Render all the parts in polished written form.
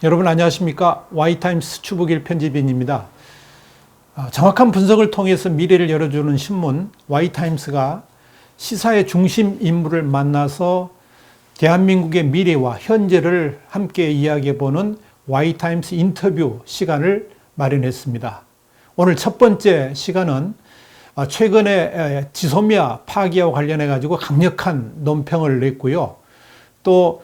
여러분 안녕하십니까? Y타임스 추북일 편집인입니다. 정확한 분석을 통해서 미래를 열어주는 신문 Y타임스가 시사의 중심 인물을 만나서 대한민국의 미래와 현재를 함께 이야기해보는 Y타임스 인터뷰 시간을 마련했습니다. 오늘 첫 번째 시간은 최근에 지소미아 파기와 관련해 가지고 강력한 논평을 냈고요. 또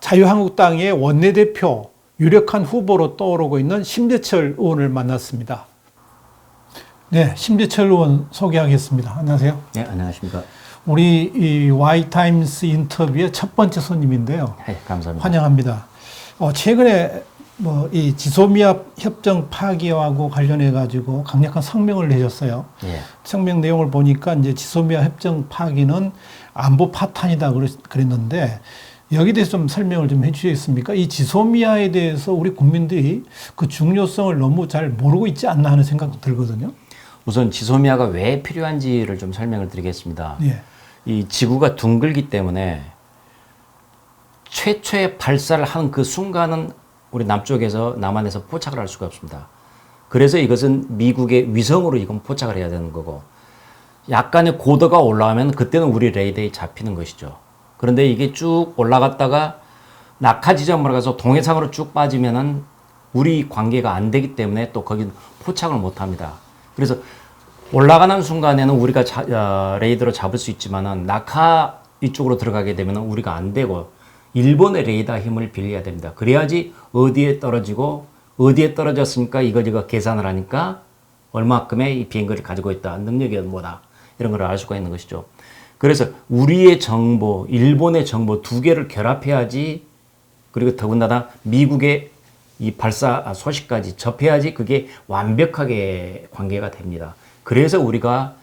자유한국당의 원내대표 유력한 후보로 떠오르고 있는 심재철 의원을 만났습니다. 네, 심재철 의원 소개하겠습니다. 안녕하세요. 네, 안녕하십니까. 우리 이 Y타임스 인터뷰의 첫 번째 손님인데요. 네, 감사합니다. 환영합니다. 최근에 이 지소미아 협정 파기하고 관련해 가지고 강력한 성명을 내셨어요. 예. 성명 내용을 보니까 이제 지소미아 협정 파기는 안보 파탄이다 그랬는데 여기에 대해서 좀 설명을 좀 해주시겠습니까? 이 지소미아에 대해서 우리 국민들이 그 중요성을 너무 잘 모르고 있지 않나 하는 생각도 들거든요. 우선 지소미아가 왜 필요한지를 좀 설명을 드리겠습니다. 예. 이 지구가 둥글기 때문에 최초의 발사를 한 그 순간은 우리 남쪽에서 남한에서 포착을 할 수가 없습니다. 그래서 이것은 미국의 위성으로 이건 포착을 해야 되는 거고 약간의 고도가 올라가면 그때는 우리 레이더에 잡히는 것이죠. 그런데 이게 쭉 올라갔다가 낙하 지점으로 가서 동해상으로 쭉 빠지면은 우리 관계가 안 되기 때문에 또 거기 포착을 못 합니다. 그래서 올라가는 순간에는 우리가 레이더로 잡을 수 있지만은 낙하 이쪽으로 들어가게 되면 우리가 안 되고 일본의 레이더 힘을 빌려야 됩니다. 그래야지 어디에 떨어지고 어디에 떨어졌으니까 이거 계산을 하니까 얼마큼의 이 비행거리를 가지고 있다. 능력이 뭐다. 이런 걸 알 수가 있는 것이죠. 그래서 우리의 정보, 일본의 정보 두 개를 결합해야지 그리고 더군다나 미국의 이 발사 소식까지 접해야지 그게 완벽하게 관계가 됩니다. 그래서 우리가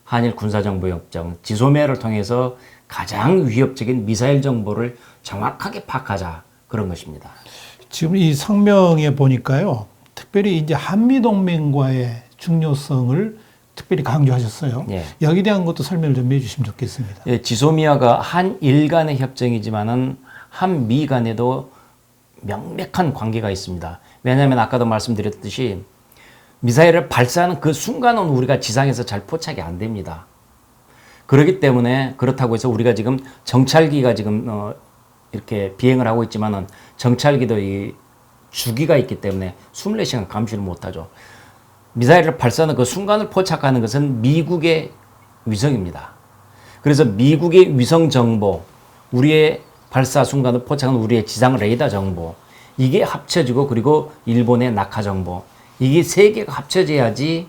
한일 군사정보협정, 지소미아를 통해서 가장 위협적인 미사일 정보를 정확하게 파악하자 그런 것입니다. 지금 이 성명에 보니까요, 특별히 이제 한미동맹과의 중요성을 특별히 강조하셨어요. 예. 여기에 대한 것도 설명을 좀 해주시면 좋겠습니다. 예, 지소미아가 한일 간의 협정이지만은 한미 간에도 명백한 관계가 있습니다. 왜냐하면 아까도 말씀드렸듯이 미사일을 발사하는 그 순간은 우리가 지상에서 잘 포착이 안 됩니다. 그렇기 때문에 그렇다고 해서 우리가 지금 정찰기가 지금 이렇게 비행을 하고 있지만은 정찰기도 이 주기가 있기 때문에 24시간 감시를 못하죠. 미사일을 발사하는 그 순간을 포착하는 것은 미국의 위성입니다. 그래서 미국의 위성 정보, 우리의 발사 순간을 포착하는 우리의 지상 레이더 정보, 이게 합쳐지고 그리고 일본의 낙하 정보, 이게 세 개가 합쳐져야지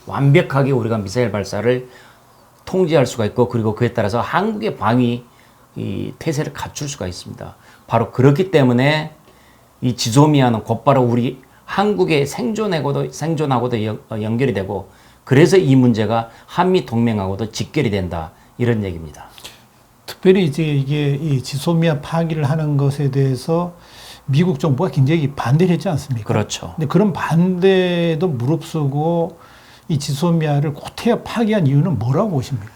완벽하게 우리가 미사일 발사를 통제할 수가 있고 그리고 그에 따라서 한국의 방위 이 태세를 갖출 수가 있습니다. 바로 그렇기 때문에 이 지소미아는 곧바로 우리 한국의 생존하고도 연결이 되고 그래서 이 문제가 한미 동맹하고도 직결이 된다 이런 얘기입니다. 특별히 이제 이게 이 지소미아 파기를 하는 것에 대해서 미국 정부가 굉장히 반대를 했지 않습니까? 그렇죠. 근데 그런 반대도 무릅쓰고 이 지소미아를 고태여 파기한 이유는 뭐라고 보십니까?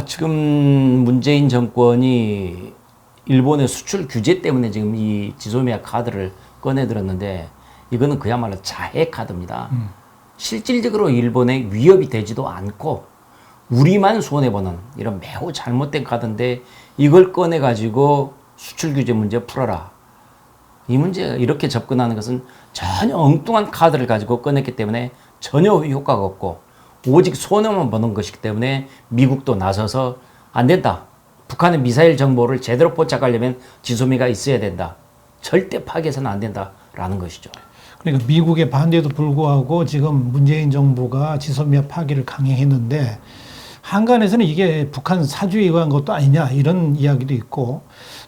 지금 문재인 정권이 일본의 수출 규제 때문에 지금 이 지소미아 카드를 꺼내들었는데 이거는 그야말로 자해 카드입니다. 실질적으로 일본에 위협이 되지도 않고 우리만 손해보는 이런 매우 잘못된 카드인데 이걸 꺼내가지고 수출 규제 문제 풀어라. 이 문제 이렇게 접근하는 것은 전혀 엉뚱한 카드를 가지고 꺼냈기 때문에 전혀 효과가 없고 오직 손해만 보는 것이기 때문에 미국도 나서서 안 된다. 북한의 미사일 정보를 제대로 포착하려면 지소미아가 있어야 된다. 절대 파기해서는 안 된다라는 것이죠. 그러니까 미국의 반대에도 불구하고 지금 문재인 정부가 지소미아 파기를 강행했는데 한간에서는 이게 북한 사주에 의한 것도 아니냐 이런 이야기도 있고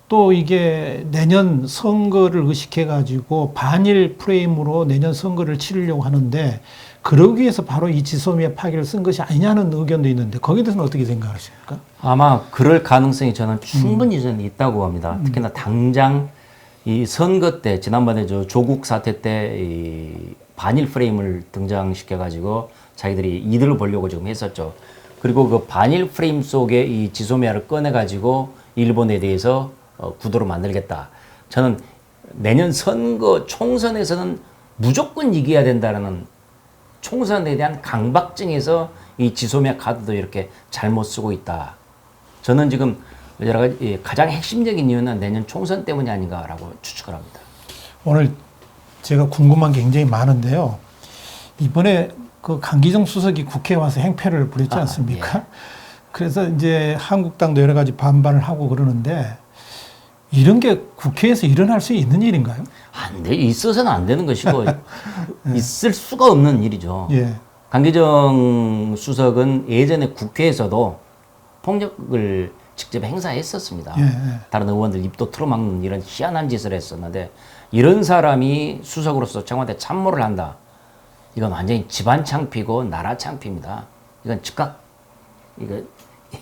또 이게 내년 선거를 의식해 가지고 반일 프레임으로 내년 선거를 치르려고 하는데 그러기 위해서 바로 이 지소미아 파기를 쓴 것이 아니냐는 의견도 있는데 거기에 대해서는 어떻게 생각하십니까? 아마 그럴 가능성이 저는 충분히 저는 있다고 합니다. 특히나 당장 이 선거 때 지난번에 조국 사태 때 이 반일 프레임을 등장시켜 가지고 자기들이 이득을 보려고 지금 했었죠. 그리고 그 반일 프레임 속에 이 지소미아를 꺼내 가지고 일본에 대해서 구도를 만들겠다. 저는 내년 선거 총선에서는 무조건 이겨야 된다는 총선에 대한 강박증에서 이 지소미아 카드도 이렇게 잘못 쓰고 있다. 저는 지금 여러 가지 가장 핵심적인 이유는 내년 총선 때문이 아닌가라고 추측을 합니다. 오늘 제가 궁금한 게 굉장히 많은데요. 이번에 그 강기정 수석이 국회에 와서 행패를 부렸지 않습니까? 예. 그래서 이제 한국당도 여러 가지 반발을 하고 그러는데 이런 게 국회에서 일어날 수 있는 일인가요? 안 돼. 있어서는 안 되는 것이고 있을 수가 없는 일이죠. 예. 강기정 수석은 예전에 국회에서도 폭력을 직접 행사했었습니다. 예, 예. 다른 의원들 입도 틀어막는 이런 희한한 짓을 했었는데 이런 사람이 수석으로서 청와대 참모를 한다. 이건 완전히 집안 창피고 나라 창피입니다. 이건 즉각 이거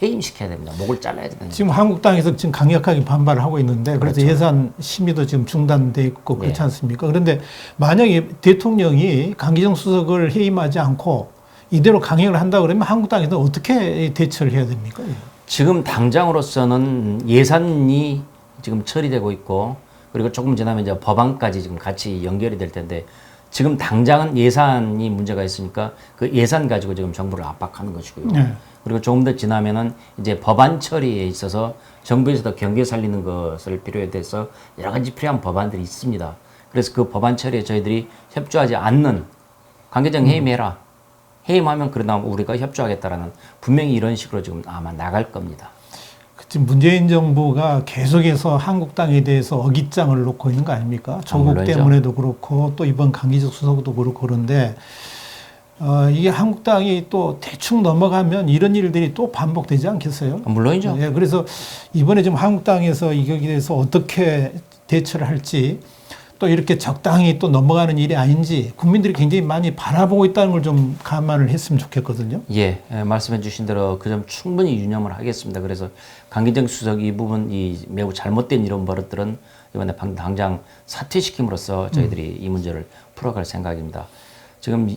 해임시켜야 됩니다. 목을 잘라야 됩니다. 지금 한국당에서 지금 강력하게 반발을 하고 있는데 그래서 그렇죠. 예산 심의도 지금 중단돼 있고 그렇지 네. 않습니까? 그런데 만약에 대통령이 강기정 수석을 해임하지 않고 이대로 강행을 한다 그러면 한국당에서 어떻게 대처를 해야 됩니까? 지금 당장으로서는 예산이 지금 처리되고 있고 그리고 조금 지나면 이제 법안까지 지금 같이 연결이 될 텐데 지금 당장은 예산이 문제가 있으니까 그 예산 가지고 지금 정부를 압박하는 것이고요. 네. 그리고 조금 더 지나면은 이제 법안 처리에 있어서 정부에서도 경계 살리는 것을 필요에 대해서 여러 가지 필요한 법안들이 있습니다. 그래서 그 법안 처리에 저희들이 협조하지 않는 강기정 해임해라. 해임하면 그러다 우리가 협조하겠다라는 분명히 이런 식으로 지금 아마 나갈 겁니다. 지금 문재인 정부가 계속해서 한국당에 대해서 어깃장을 놓고 있는 거 아닙니까? 조국 물론이죠. 때문에도 그렇고 또 이번 강기정 수석도 그렇고 그런데 이게 한국당이 또 대충 넘어가면 이런 일들이 또 반복되지 않겠어요? 물론이죠. 예, 그래서 이번에 지금 한국당에서 이거에 대해서 어떻게 대처를 할지 또 이렇게 적당히 또 넘어가는 일이 아닌지 국민들이 굉장히 많이 바라보고 있다는 걸 좀 감안을 했으면 좋겠거든요. 예, 말씀해 주신 대로 그 점 충분히 유념을 하겠습니다. 그래서 강기정 수석 이 부분 이 매우 잘못된 이런 버릇들은 이번에 당장 사퇴시킴으로써 저희들이 이 문제를 풀어갈 생각입니다. 지금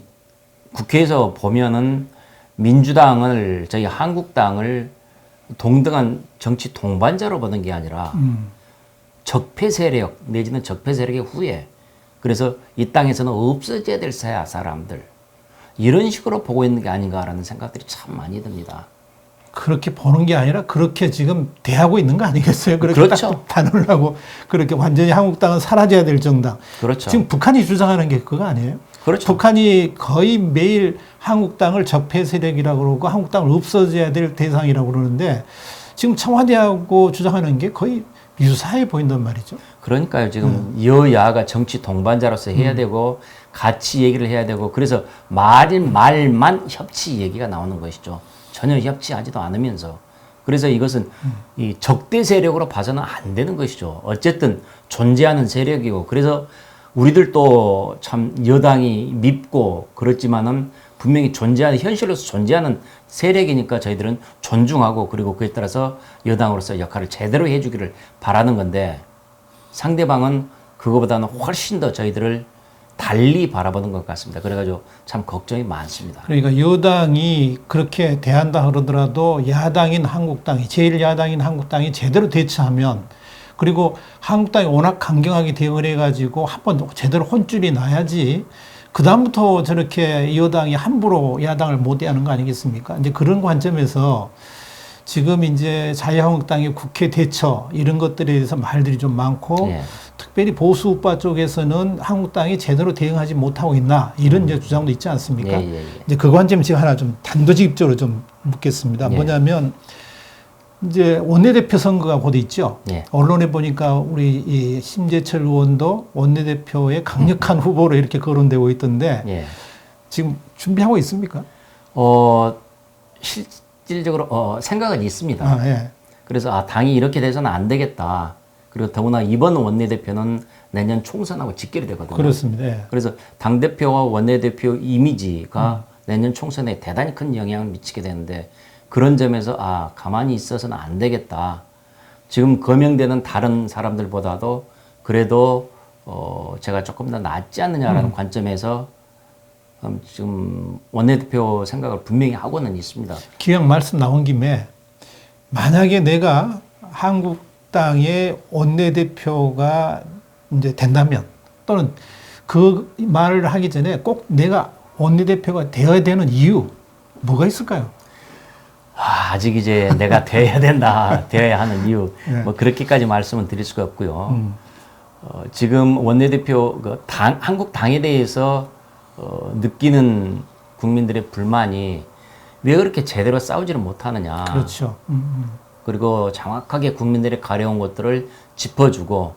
국회에서 보면은 민주당을 저희 한국당을 동등한 정치 동반자로 보는 게 아니라 적폐 세력 내지는 적폐 세력의 후예 그래서 이 땅에서는 없어져야 될 사람들 이런 식으로 보고 있는 게 아닌가라는 생각들이 참 많이 듭니다. 그렇게 보는 게 아니라 그렇게 지금 대하고 있는 거 아니겠어요? 그렇게 그렇죠. 딱 단언을 하고 그렇게 완전히 한국당은 사라져야 될 정당. 그렇죠. 지금 북한이 주장하는 게 그거 아니에요? 그렇죠. 북한이 거의 매일 한국당을 적폐 세력이라고 그러고 한국당을 없어져야 될 대상이라고 그러는데 지금 청와대하고 주장하는 게 거의 유사해 보인단 말이죠. 그러니까요. 지금 여야가 정치 동반자로서 해야 되고 같이 얘기를 해야 되고 그래서 말만 협치 얘기가 나오는 것이죠. 전혀 협치하지도 않으면서 그래서 이것은 이 적대 세력으로 봐서는 안 되는 것이죠. 어쨌든 존재하는 세력이고 그래서 우리들도 참 여당이 밉고 그렇지만은 분명히 존재하는 현실로서 존재하는 세력이니까 저희들은 존중하고 그리고 그에 따라서 여당으로서 역할을 제대로 해주기를 바라는 건데 상대방은 그거보다는 훨씬 더 저희들을 달리 바라보는 것 같습니다. 그래가지고 참 걱정이 많습니다. 그러니까 여당이 그렇게 대한다 그러더라도 야당인 한국당이 제1야당인 한국당이 제대로 대처하면 그리고 한국당이 워낙 강경하게 대응을 해가지고 한번 제대로 혼쭐이 나야지 그다음부터 저렇게 여당이 함부로 야당을 못 대하는 거 아니겠습니까? 이제 그런 관점에서 지금 이제 자유한국당의 국회 대처 이런 것들에 대해서 말들이 좀 많고 예. 특별히 보수 우파 쪽에서는 한국당이 제대로 대응하지 못하고 있나 이런 이제 주장도 있지 않습니까? 예. 이제 그 관점 제가 하나 좀 단도직입적으로 좀 묻겠습니다. 예. 뭐냐면 이제 원내대표 선거가 곧 있죠. 예. 언론에 보니까 우리 이 심재철 의원도 원내대표의 강력한 후보로 이렇게 거론되고 있던데 예. 지금 준비하고 있습니까? 실질적으로 생각은 있습니다. 아, 예. 그래서 당이 이렇게 돼서는 안 되겠다. 그리고 더구나 이번 원내대표는 내년 총선하고 직결이 되거든요. 그렇습니다. 예. 그래서 당대표와 원내대표 이미지가 내년 총선에 대단히 큰 영향을 미치게 되는데 그런 점에서 가만히 있어서는 안 되겠다. 지금 거명되는 다른 사람들보다도 그래도 제가 조금 더 낫지 않느냐라는 관점에서 지금 원내대표 생각을 분명히 하고는 있습니다. 기왕 말씀 나온 김에 만약에 내가 한국당의 원내대표가 이제 된다면 또는 그 말을 하기 전에 꼭 내가 원내대표가 되어야 되는 이유 뭐가 있을까요? 아직 이제 내가 돼야 된다, 되어야 하는 이유, 네. 뭐 그렇게까지 말씀은 드릴 수가 없고요. 지금 원내대표 한국 당에 대해서 느끼는 국민들의 불만이 왜 그렇게 제대로 싸우지를 못하느냐. 그렇죠. 그리고 정확하게 국민들이 가려운 것들을 짚어주고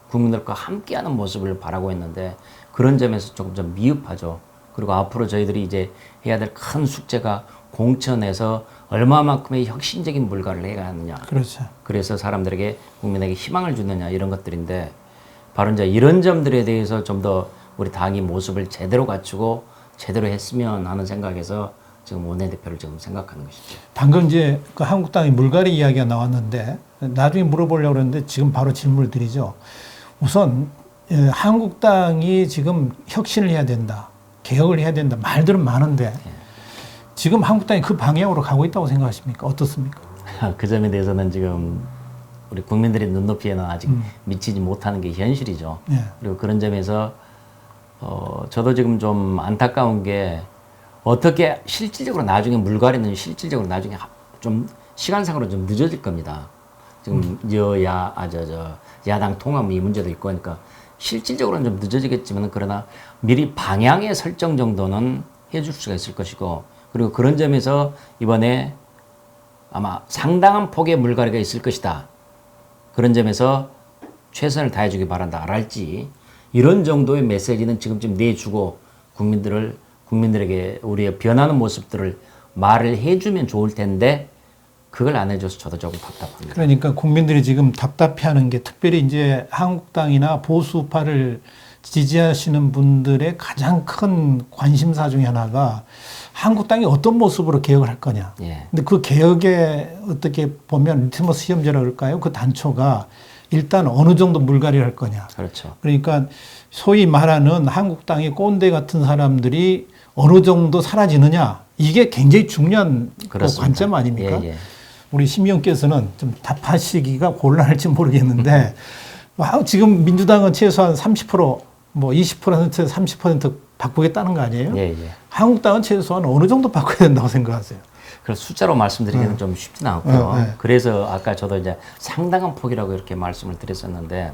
국민들과 함께하는 모습을 바라고 있는데 그런 점에서 조금 좀 미흡하죠. 그리고 앞으로 저희들이 이제 해야 될 큰 숙제가 공천에서 얼마만큼의 혁신적인 물갈을 해야 하느냐. 그렇죠. 그래서 사람들에게 국민에게 희망을 주느냐 이런 것들인데 바로 이제 이런 점들에 대해서 좀 더 우리 당이 모습을 제대로 갖추고 제대로 했으면 하는 생각에서 지금 원내대표를 지금 생각하는 것이죠. 방금 이제 그 한국당의 물갈이 이야기가 나왔는데 나중에 물어보려고 그랬는데 지금 바로 질문을 드리죠. 우선 한국당이 지금 혁신을 해야 된다. 개혁을 해야 된다. 말들은 많은데 지금 한국당이 그 방향으로 가고 있다고 생각하십니까? 어떻습니까? 그 점에 대해서는 지금 우리 국민들의 눈높이에는 아직 미치지 못하는 게 현실이죠. 네. 그리고 그런 점에서 저도 지금 좀 안타까운 게 어떻게 실질적으로 나중에 물갈이는 실질적으로 나중에 좀 시간상으로 좀 늦어질 겁니다. 지금 야당 통합 이 문제도 있고 하니까 실질적으로는 좀 늦어지겠지만 그러나 미리 방향의 설정 정도는 해줄 수가 있을 것이고 그리고 그런 점에서 이번에 아마 상당한 폭의 물갈이가 있을 것이다. 그런 점에서 최선을 다해주기 바란다. 알지? 이런 정도의 메시지는 지금쯤 내주고 국민들에게 우리의 변하는 모습들을 말을 해주면 좋을 텐데 그걸 안 해줘서 저도 조금 답답합니다. 그러니까 국민들이 지금 답답해하는 게 특별히 이제 한국당이나 보수파를 지지하시는 분들의 가장 큰 관심사 중에 하나가 한국당이 어떤 모습으로 개혁을 할 거냐. 예. 근데 그 개혁에 어떻게 보면 리트머스 시험제라 그럴까요? 그 단초가 일단 어느 정도 물갈이를 할 거냐. 그렇죠. 그러니까 소위 말하는 한국당의 꼰대 같은 사람들이 어느 정도 사라지느냐. 이게 굉장히 중요한 그 관점 아닙니까? 예, 예. 우리 심의원께서는 좀 답하시기가 곤란할지 모르겠는데 지금 민주당은 최소한 30%, 뭐 20%, 30% 바꾸겠다는 거 아니에요? 예, 예. 한국당은 최소한 어느 정도 바꿔야 된다고 생각하세요? 그래서 숫자로 말씀드리기는 좀 쉽지는 않고요. 네. 그래서 아까 저도 이제 상당한 폭이라고 이렇게 말씀을 드렸었는데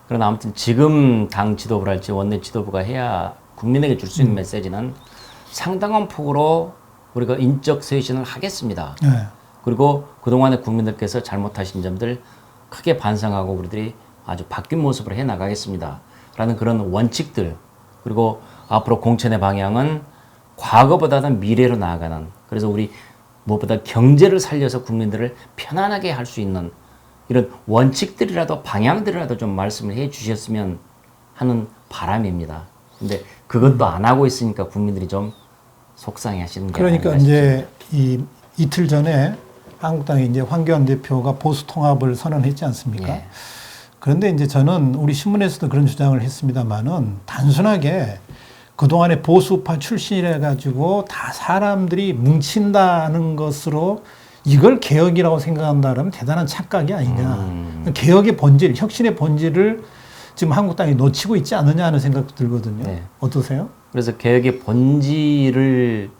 그러나 아무튼 지금 당 지도부랄지 원내 지도부가 해야 국민에게 줄 수 있는 메시지는 상당한 폭으로 우리가 인적 쇄신을 하겠습니다. 네. 그리고 그동안에 국민들께서 잘못하신 점들 크게 반성하고 우리들이 아주 바뀐 모습으로 해나가겠습니다. 라는 그런 원칙들 그리고 앞으로 공천의 방향은 과거보다는 미래로 나아가는 그래서 우리 무엇보다 경제를 살려서 국민들을 편안하게 할 수 있는 이런 원칙들이라도 방향들이라도 좀 말씀을 해 주셨으면 하는 바람입니다. 근데 그것도 안 하고 있으니까 국민들이 좀 속상해 하시는 게 그러니까 아닌가 이제 이틀 전에 한국당의 이제 황교안 대표가 보수 통합을 선언했지 않습니까? 예. 그런데 이제 저는 우리 신문에서도 그런 주장을 했습니다만은 단순하게 그동안에 보수파 출신이라 가지고 다 사람들이 뭉친다는 것으로 이걸 개혁이라고 생각한다면 대단한 착각이 아니냐. 개혁의 본질, 혁신의 본질을 지금 한국당이 놓치고 있지 않느냐 하는 생각도 들거든요. 네. 어떠세요? 그래서 개혁의 본질을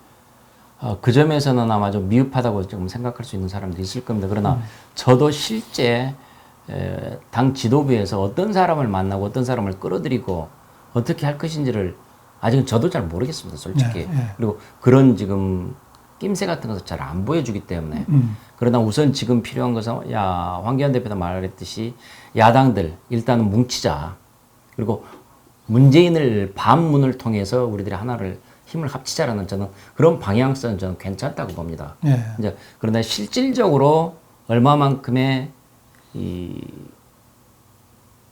그 점에서는 아마 좀 미흡하다고 좀 생각할 수 있는 사람도 있을 겁니다. 그러나 저도 실제 당 지도부에서 어떤 사람을 만나고 어떤 사람을 끌어들이고 어떻게 할 것인지를 아직은 저도 잘 모르겠습니다, 솔직히. 네, 네. 그리고 그런 지금 낌새 같은 것을 잘 안 보여주기 때문에. 그러나 우선 지금 필요한 것은 황교안 대표도 말했듯이 야당들 일단은 뭉치자. 그리고 문재인을 반문을 통해서 우리들이 하나를 힘을 합치자라는 저는 그런 방향성은 저는 괜찮다고 봅니다. 네. 이제 그러나 실질적으로 얼마만큼의 이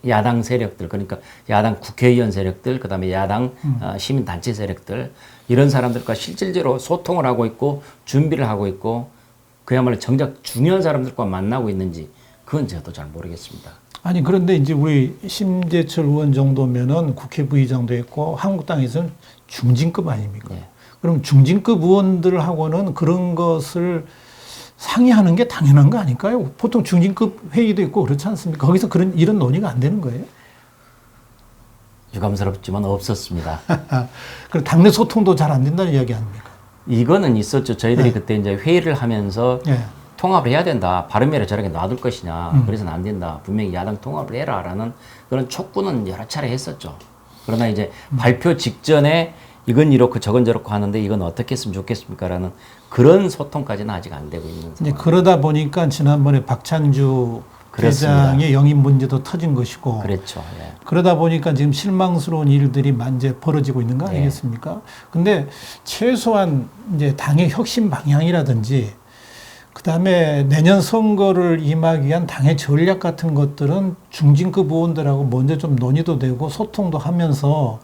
야당 세력들 그러니까 야당 국회의원 세력들 그다음에 야당 시민단체 세력들 이런 사람들과 실질적으로 소통을 하고 있고 준비를 하고 있고 그야말로 정작 중요한 사람들과 만나고 있는지 그건 저도 잘 모르겠습니다. 아니 그런데 이제 우리 심재철 의원 정도면은 국회 부의장도 했고 한국당에서는 중진급 아닙니까? 네. 그럼 중진급 의원들하고는 그런 것을 상의하는 게 당연한 거 아닐까요? 보통 중진급 회의도 있고 그렇지 않습니까? 거기서 이런 논의가 안 되는 거예요? 유감스럽지만 없었습니다. 그럼 당내 소통도 잘 안 된다는 이야기 아닙니까? 이거는 있었죠. 저희들이 그때 이제 회의를 하면서 예. 통합을 해야 된다. 바른미래 저렇게 놔둘 것이냐. 그래서는 안 된다. 분명히 야당 통합을 해라라는 그런 촉구는 여러 차례 했었죠. 그러나 이제 발표 직전에 이건 이렇고 저건 저렇고 하는데 이건 어떻게 했으면 좋겠습니까라는 그런 소통까지는 아직 안 되고 있는 이제 상황. 그러다 보니까 지난번에 박찬주 그렇습니다. 회장의 영입 문제도 터진 것이고 그랬죠. 예. 그러다 보니까 지금 실망스러운 일들이 이제 벌어지고 있는 거 아니겠습니까? 근데 최소한 이제 당의 혁신 방향이라든지 그다음에 내년 선거를 임하기 위한 당의 전략 같은 것들은 중진급 의원들하고 먼저 좀 논의도 되고 소통도 하면서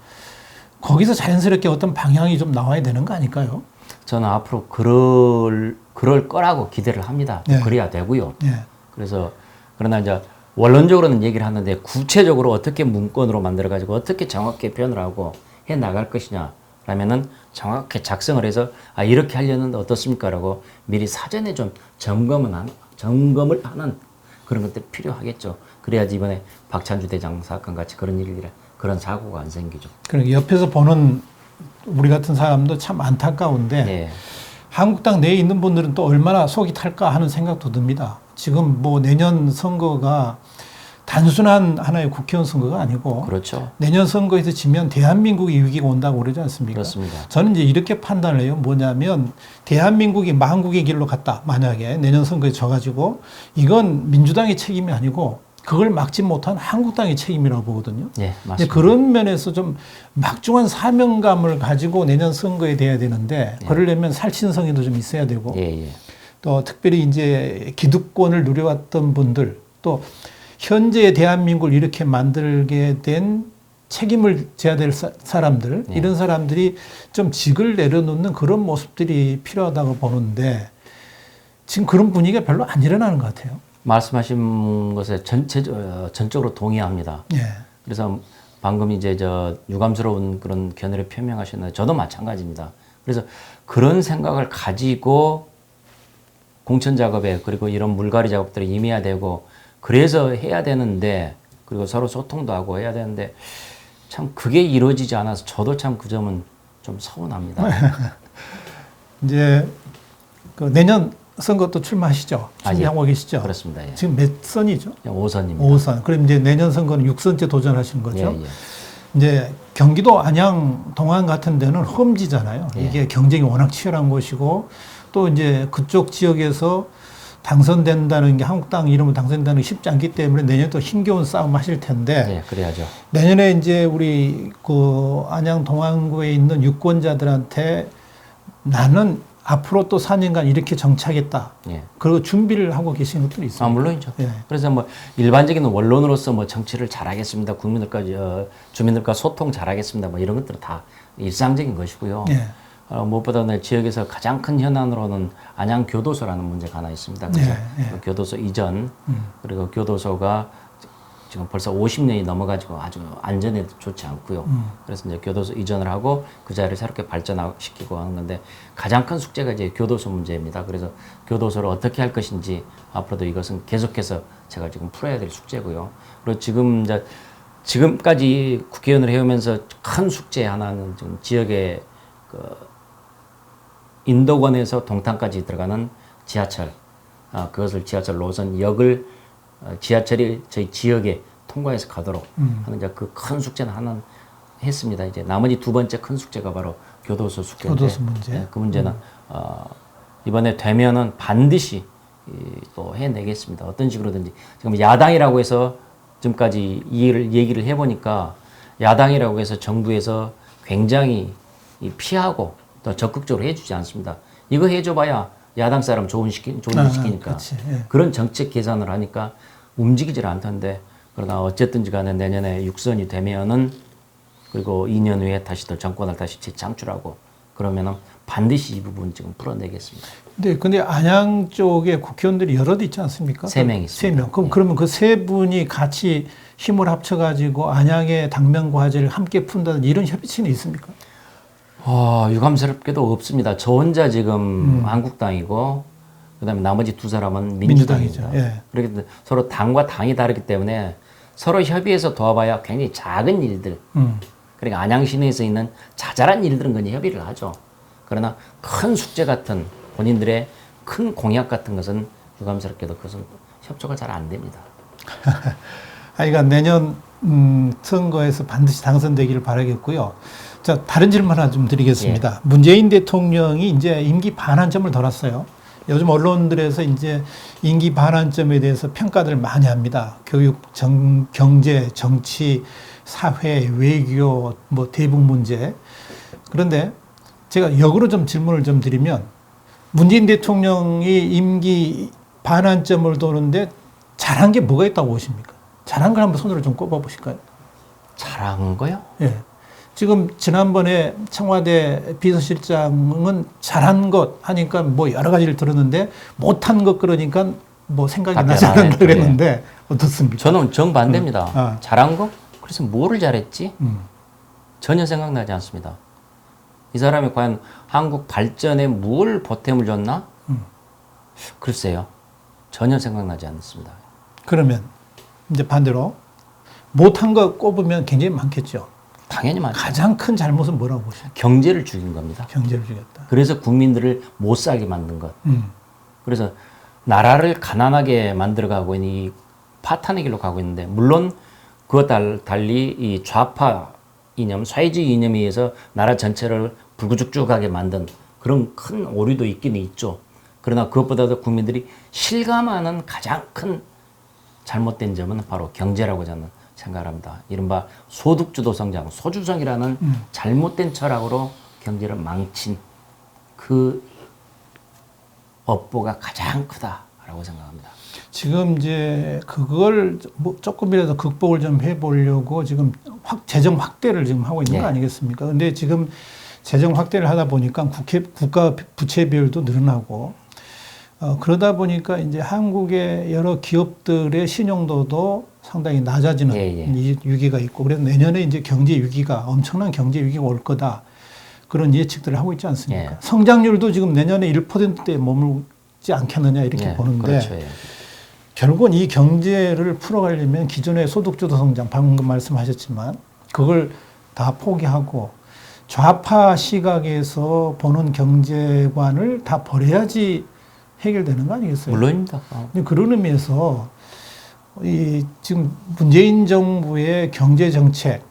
거기서 자연스럽게 어떤 방향이 좀 나와야 되는 거 아닐까요? 저는 앞으로 그럴 거라고 기대를 합니다. 네. 그래야 되고요. 예. 그래서 그러나 이제 원론적으로는 얘기를 하는데 구체적으로 어떻게 문건으로 만들어 가지고 어떻게 정확하게 표현을 하고 해 나갈 것이냐라면은 정확히 작성을 해서 아 이렇게 하려는데 어떻습니까라고 미리 사전에 좀 점검을 하는 그런 것들이 필요하겠죠. 그래야지 이번에 박찬주 대장 사건 같이 그런 사고가 안 생기죠. 그러니까 옆에서 보는 우리 같은 사람도 참 안타까운데 네. 한국당 내에 있는 분들은 또 얼마나 속이 탈까 하는 생각도 듭니다. 지금 뭐 내년 선거가 단순한 하나의 국회의원 선거가 아니고 그렇죠. 내년 선거에서 지면 대한민국이 위기가 온다고 그러지 않습니까? 그렇습니다. 저는 이제 이렇게 판단을 해요. 뭐냐면 대한민국이 망국의 길로 갔다. 만약에 내년 선거에 져가지고 이건 민주당의 책임이 아니고 그걸 막지 못한 한국당의 책임이라고 보거든요. 네, 이제 맞습니다. 그런 면에서 좀 막중한 사명감을 가지고 내년 선거에 대해야 되는데 그러려면 살신성에도 좀 있어야 되고 예, 예. 또 특별히 이제 기득권을 누려왔던 분들 또 현재 대한민국을 이렇게 만들게 된 책임을 져야 될 사람들 이런 사람들이 좀 직을 내려놓는 그런 모습들이 필요하다고 보는데 지금 그런 분위기가 별로 안 일어나는 것 같아요. 말씀하신 것에 전적으로 동의합니다. 예. 그래서 방금 이제 유감스러운 그런 견해를 표명하셨는데 저도 마찬가지입니다. 그래서 그런 생각을 가지고 공천 작업에 그리고 이런 물갈이 작업들을 임해야 되고 그래서 해야 되는데 그리고 서로 소통도 하고 해야 되는데 참 그게 이루어지지 않아서 저도 참 그 점은 좀 서운합니다. 이제 그 내년 선거 또 출마하시죠? 준비하고 계시죠? 그렇습니다. 예. 지금 몇 선이죠? 5선입니다. 5선. 그럼 이제 내년 선거는 6선째 도전하시는 거죠? 예, 예. 이제 경기도 안양, 동안 같은 데는 험지잖아요. 예. 이게 경쟁이 워낙 치열한 곳이고 또 이제 그쪽 지역에서 당선된다는 게 한국당 이름으로 당선된다는 게 쉽지 않기 때문에 내년 또 힘겨운 싸움 하실 텐데 예, 그래야죠. 내년에 이제 우리 그 안양 동안구에 있는 유권자들한테 나는 앞으로 또 4년간 이렇게 정치하겠다. 예. 그리고 준비를 하고 계신 것들이 있습니다. 물론이죠. 예. 그래서 뭐 일반적인 원론으로서 뭐 정치를 잘하겠습니다. 주민들과 소통 잘하겠습니다. 뭐 이런 것들은 다 일상적인 것이고요. 예. 무엇보다 지역에서 가장 큰 현안으로는 안양 교도소라는 문제가 하나 있습니다. 그래서 그 교도소 이전 그리고 교도소가 지금 벌써 50년이 넘어가지고 아주 안전에 좋지 않고요. 그래서 이제 교도소 이전을 하고 그 자리를 새롭게 발전시키고 하는 건데 가장 큰 숙제가 이제 교도소 문제입니다. 그래서 교도소를 어떻게 할 것인지 앞으로도 이것은 계속해서 제가 지금 풀어야 될 숙제고요. 그리고 지금까지 국회의원을 해오면서 큰 숙제 하나는 지금 지역의 인도권에서 동탄까지 들어가는 지하철, 그것을 지하철 노선 역을 지하철이 저희 지역에 통과해서 가도록 하는 이제 그 큰 숙제는 하나 했습니다. 이제 나머지 두 번째 큰 숙제가 바로 교도소 숙제인데 교도소 문제. 네, 그 문제는 이번에 되면은 반드시 또 해내겠습니다. 어떤 식으로든지 지금 야당이라고 해서 지금까지 얘기를 해보니까 야당이라고 해서 정부에서 굉장히 피하고 또 적극적으로 해주지 않습니다. 이거 해줘봐야 야당 사람 좋은 일 시키니까 예. 그런 정책 계산을 하니까 움직이질 않던데 그러나 어쨌든지 간에 내년에 6선이 되면은 그리고 2년 후에 다시 또 정권을 다시 재창출하고 그러면은 반드시 이 부분 지금 풀어내겠습니다. 근데 안양 쪽에 국회의원들이 여럿 있지 않습니까? 3명 있습니다. 3명. 그러면 그 세 분이 같이 힘을 합쳐가지고 안양의 당면 과제를 함께 푼다는 이런 협의체는 있습니까? 유감스럽게도 없습니다. 저 혼자 지금 한국당이고 그다음에 나머지 두 사람은 민주당입니다. 민주당이죠. 예. 그렇기 때문에 서로 당과 당이 다르기 때문에 서로 협의해서 도와봐야 굉장히 작은 일들, 음. 그러니까 안양 시내에서 있는 자잘한 일들은 그냥 협의를 하죠. 그러나 큰 숙제 같은 본인들의 큰 공약 같은 것은 유감스럽게도 그것은 협조가 잘 안 됩니다. 하여간 내년 선거에서 반드시 당선되기를 바라겠고요. 자, 다른 질문 하나 좀 드리겠습니다. 문재인 대통령이 이제 임기 반환점을 돌았어요. 요즘 언론들에서 이제 임기 반환점에 대해서 평가들 많이 합니다. 교육, 경제, 정치, 사회, 외교, 뭐 대북 문제. 그런데 제가 역으로 좀 질문을 좀 드리면 문재인 대통령이 임기 반환점을 도는데 잘한 게 뭐가 있다고 보십니까? 잘한 걸 한번 손으로 좀 꼽아 보실까요? 잘한 거요? 예. 지금 지난번에 청와대 비서실장은 잘한 것 하니까 뭐 여러 가지를 들었는데 못한 것 그러니까 뭐 생각이 나지 않는다 그랬는데 어떻습니까? 저는 정반대입니다. 아. 잘한 거? 그래서 뭐를 잘했지? 전혀 생각나지 않습니다. 이 사람이 과연 한국 발전에 뭘 보탬을 줬나? 글쎄요. 전혀 생각나지 않습니다. 그러면 이제 반대로 못한 거 꼽으면 굉장히 많겠죠. 당연히 많죠. 가장 큰 잘못은 뭐라고 보십니까? 경제를 죽인 겁니다. 경제를 주겠다. 그래서 국민들을 못 살게 만든 것. 그래서 나라를 가난하게 만들어가고 있는 이 파탄의 길로 가고 있는데, 물론 그와 달리 이 좌파 이념, 사회주의 이념에 의해서 나라 전체를 불구죽죽하게 만든 그런 큰 오류도 있긴 있죠. 그러나 그것보다도 국민들이 실감하는 가장 큰 잘못된 점은 바로 경제라고 저는 생각을 합니다. 이른바 소득주도 성장, 소주성이라는 잘못된 철학으로 경제를 망친 그 업보가 가장 크다라고 생각합니다. 지금 이제 그걸 뭐 조금이라도 극복을 좀 해보려고 지금 재정 확대를 지금 하고 있는 거 아니겠습니까? 근데 지금 재정 확대를 하다 보니까 국가 부채 비율도 늘어나고 그러다 보니까 이제 한국의 여러 기업들의 신용도도 상당히 낮아지는 위기가 있고, 그래서 내년에 이제 경제 위기가, 엄청난 경제 위기가 올 거다. 그런 예측들을 하고 있지 않습니까? 성장률도 지금 내년에 1%대에 머물지 않겠느냐 이렇게 보는데, 그렇죠. 결국은 이 경제를 풀어가려면 기존의 소득주도 성장, 방금 말씀하셨지만 그걸 다 포기하고 좌파 시각에서 보는 경제관을 다 버려야지 해결되는 거 아니겠어요? 물론입니다. 그런 의미에서 이 지금 문재인 정부의 경제 정책,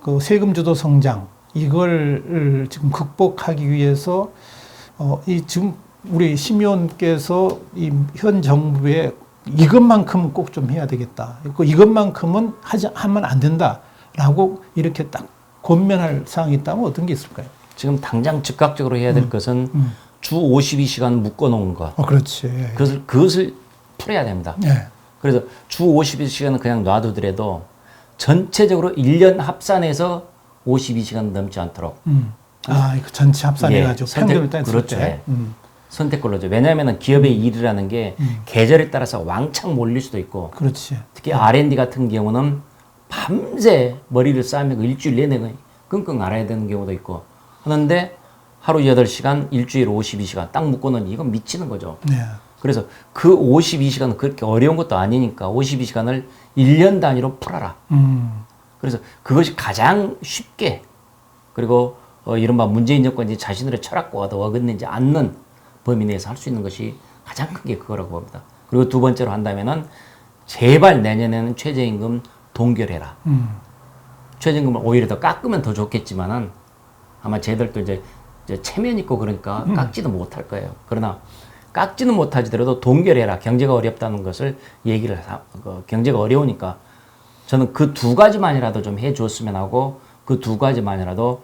그 세금 주도 성장 이걸 지금 극복하기 위해서 이 지금 우리 심의원께서 이 현 정부에 이것만큼은 꼭 좀 해야 되겠다. 이것만큼은 하면 안 된다라고 이렇게 딱 권면할 사항이 있다면 어떤 게 있을까요? 지금 당장 즉각적으로 해야 될 것은 주 52시간 묶어놓은 것. 그렇지. 그것을 풀어야 됩니다. 네. 그래서 주 52시간은 그냥 놔두더라도 전체적으로 1년 합산해서 52시간 넘지 않도록. 이거 전체 합산해가지고 평균을 땄을 그렇죠. 때. 선택권로죠. 왜냐하면 기업의 일이라는 게 계절에 따라서 왕창 몰릴 수도 있고, 그렇지. 특히 R&D 같은 경우는 밤새 머리를 싸매고 일주일 내내 끙끙 앓아야 되는 경우도 있고 하는데, 하루 8시간, 일주일 52시간 딱 묶고는 이건 미치는 거죠. 네. 그래서 그 52시간은 그렇게 어려운 것도 아니니까 52시간을 1년 단위로 풀어라. 그래서 그것이 가장 쉽게, 그리고 이른바 문재인 정권이 자신들의 철학과도 어긋내지 않는 범위 내에서 할 수 있는 것이 가장 큰 게 그거라고 봅니다. 그리고 두 번째로 한다면은 제발 내년에는 최저임금 동결해라. 최저임금을 오히려 더 깎으면 더 좋겠지만은 아마 쟤들도 이제 체면 있고 그러니까 깎지도 못할 거예요. 그러나 깎지는 못하지더라도 동결해라. 경제가 어렵다는 것을 얘기를 경제가 어려우니까 저는 그 두 가지만이라도 좀 해줬으면 하고, 그 두 가지만이라도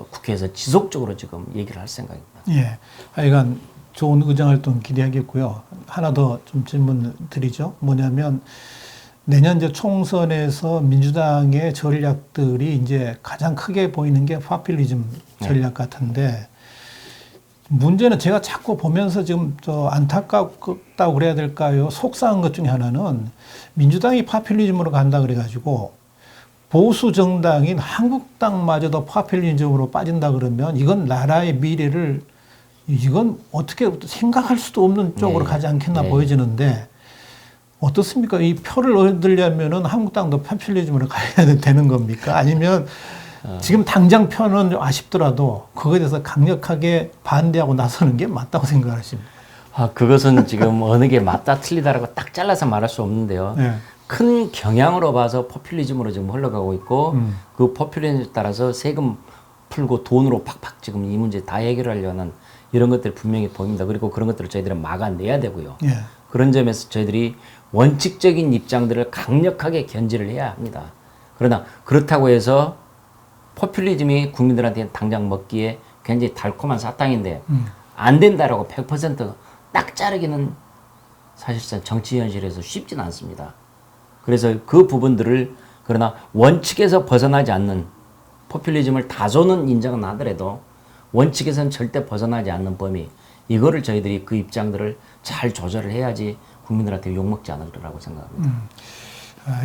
국회에서 지속적으로 지금 얘기를 할 생각입니다. 예. 하여간 좋은 의정활동 기대하겠고요. 하나 더 좀 질문 드리죠. 뭐냐면 내년 이제 총선에서 민주당의 전략들이 이제 가장 크게 보이는 게 파퓰리즘 전략 같은데, 문제는 제가 자꾸 보면서 지금 안타깝다고 그래야 될까요? 속상한 것 중에 하나는 민주당이 파퓰리즘으로 간다 그래가지고 보수 정당인 한국당마저도 파퓰리즘으로 빠진다 그러면 이건 나라의 미래를, 이건 어떻게 생각할 수도 없는 쪽으로 가지 않겠나 보여지는데, 어떻습니까? 이 표를 얻으려면은 한국당도 포퓰리즘으로 가야 되는 겁니까? 아니면 지금 당장 표는 좀 아쉽더라도 그거에 대해서 강력하게 반대하고 나서는 게 맞다고 생각하십니까? 그것은 지금 어느 게 맞다 틀리다라고 딱 잘라서 말할 수 없는데요. 네. 큰 경향으로 봐서 포퓰리즘으로 지금 흘러가고 있고 그 포퓰리즘에 따라서 세금 풀고 돈으로 팍팍 지금 이 문제 다 해결하려는 이런 것들이 분명히 보입니다. 그리고 그런 것들을 저희들은 막아내야 되고요. 예. 그런 점에서 저희들이 원칙적인 입장들을 강력하게 견지를 해야 합니다. 그러나 그렇다고 해서 포퓰리즘이 국민들한테 당장 먹기에 굉장히 달콤한 사탕인데 안 된다라고 100%딱 자르기는 사실상 정치 현실에서 쉽지는 않습니다. 그래서 그 부분들을 그러나 원칙에서 벗어나지 않는 포퓰리즘을 다소는 인정은 하더라도 원칙에서는 절대 벗어나지 않는 범위 이거를 저희들이 그 입장들을 잘 조절을 해야지 국민들한테 욕먹지 않을 거라고 생각합니다.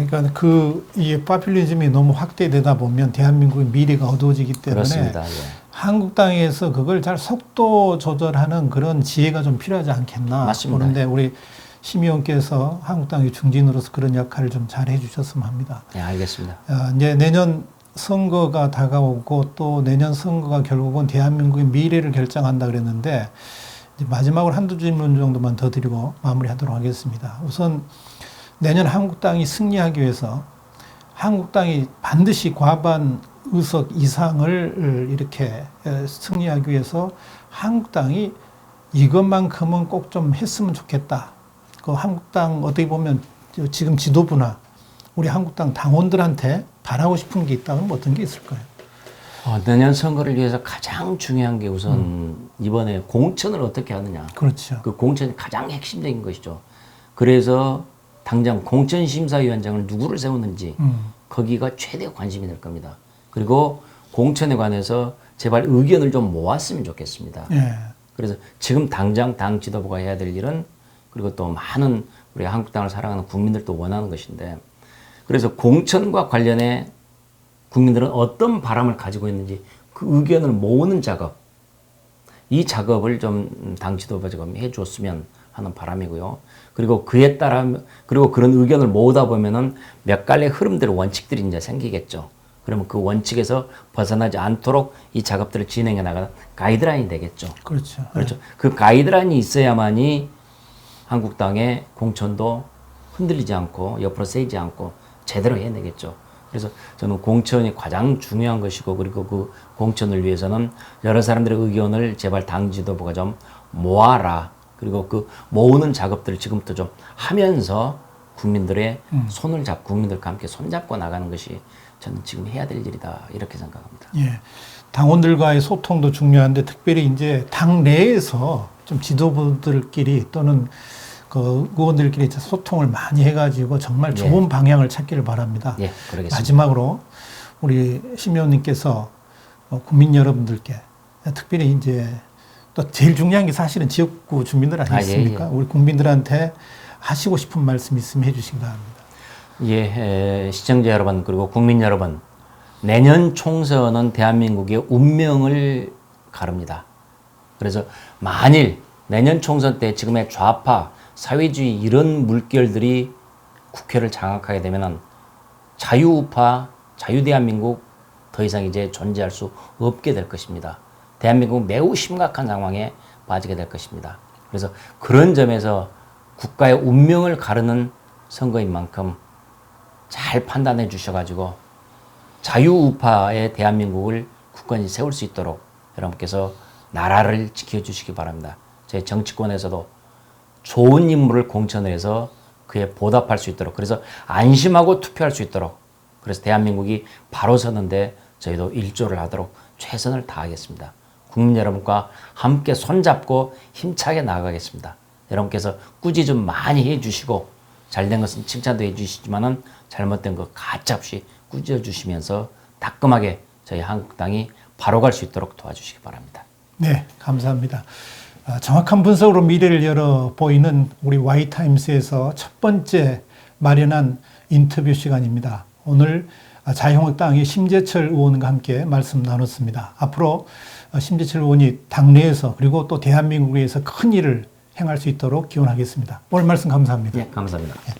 그러니까 이 포퓰리즘이 너무 확대되다 보면 대한민국의 미래가 어두워지기 때문에 그렇습니다. 예. 한국당에서 그걸 잘 속도 조절하는 그런 지혜가 좀 필요하지 않겠나. 맞습니다. 그런데 우리 심 의원께서 한국당의 중진으로서 그런 역할을 좀 잘 해주셨으면 합니다. 네, 알겠습니다. 이제 내년 선거가 다가오고 또 내년 선거가 결국은 대한민국의 미래를 결정한다 그랬는데 이제 마지막으로 한두 질문 정도만 더 드리고 마무리하도록 하겠습니다. 우선 내년 한국당이 승리하기 위해서 한국당이 반드시 과반 의석 이상을 이렇게 승리하기 위해서 한국당이 이것만큼은 꼭 좀 했으면 좋겠다. 그 한국당 어떻게 보면 지금 지도부나 우리 한국당 당원들한테 바라고 싶은 게 있다면 어떤 게 있을까요? 내년 선거를 위해서 가장 중요한 게 우선 이번에 공천을 어떻게 하느냐. 그렇죠. 그 공천이 가장 핵심적인 것이죠. 그래서 당장 공천심사위원장을 누구를 세우는지 거기가 최대 관심이 될 겁니다. 그리고 공천에 관해서 제발 의견을 좀 모았으면 좋겠습니다. 예. 그래서 지금 당장 당 지도부가 해야 될 일은 그리고 또 많은 우리 한국당을 사랑하는 국민들도 원하는 것인데 그래서 공천과 관련해 국민들은 어떤 바람을 가지고 있는지 그 의견을 모으는 작업 이 작업을 좀 당 지도부가 지금 해줬으면 하는 바람이고요. 그리고 그에 따라 그리고 그런 의견을 모으다 보면은 몇 갈래 흐름들 원칙들이 이제 생기겠죠. 그러면 그 원칙에서 벗어나지 않도록 이 작업들을 진행해 나가는 가이드라인이 되겠죠. 그렇죠. 그렇죠. 그 가이드라인이 있어야만이 한국당의 공천도 흔들리지 않고 옆으로 세지 않고 제대로 해내겠죠. 그래서 저는 공천이 가장 중요한 것이고 그리고 그 공천을 위해서는 여러 사람들의 의견을 제발 당 지도부가 좀 모아라. 그리고 그 모으는 작업들을 지금부터 좀 하면서 국민들의 손을 잡고 국민들과 함께 손잡고 나가는 것이 저는 지금 해야 될 일이다 이렇게 생각합니다. 예. 당원들과의 소통도 중요한데 특별히 이제 당 내에서 좀 지도부들끼리 또는 그 의원들끼리 소통을 많이 해가지고 정말 좋은 방향을 찾기를 바랍니다. 예, 그러겠습니다. 마지막으로 우리 심 의원님께서 국민 여러분들께 특별히 이제 또 제일 중요한 게 사실은 지역구 주민들 아니겠습니까? 우리 국민들한테 하시고 싶은 말씀 있으면 해주시기 바랍니다. 예, 시청자 여러분 그리고 국민 여러분 내년 총선은 대한민국의 운명을 가릅니다. 그래서 만일 내년 총선 때 지금의 좌파, 사회주의 이런 물결들이 국회를 장악하게 되면 자유우파, 자유대한민국 더 이상 이제 존재할 수 없게 될 것입니다. 대한민국은 매우 심각한 상황에 빠지게 될 것입니다. 그래서 그런 점에서 국가의 운명을 가르는 선거인 만큼 잘 판단해 주셔가지고 자유우파의 대한민국을 굳건히 세울 수 있도록 여러분께서 나라를 지켜주시기 바랍니다. 제 정치권에서도 좋은 인물을 공천을 해서 그에 보답할 수 있도록 그래서 안심하고 투표할 수 있도록 그래서 대한민국이 바로 서는데 저희도 일조를 하도록 최선을 다하겠습니다. 국민 여러분과 함께 손잡고 힘차게 나아가겠습니다. 여러분께서 꾸짖 좀 많이 해주시고 잘된 것은 칭찬도 해주시지만은 잘못된 거 가짜없이 꾸짖어주시면서 따끔하게 저희 한국당이 바로 갈 수 있도록 도와주시기 바랍니다. 네, 감사합니다. 정확한 분석으로 미래를 열어 보이는 우리 Y타임스에서 첫 번째 마련한 인터뷰 시간입니다. 오늘 자유한국당의 심재철 의원과 함께 말씀 나눴습니다. 앞으로 심재철 의원이 당내에서 그리고 또 대한민국에서 큰 일을 행할 수 있도록 기원하겠습니다. 오늘 말씀 감사합니다. 네, 감사합니다. 네.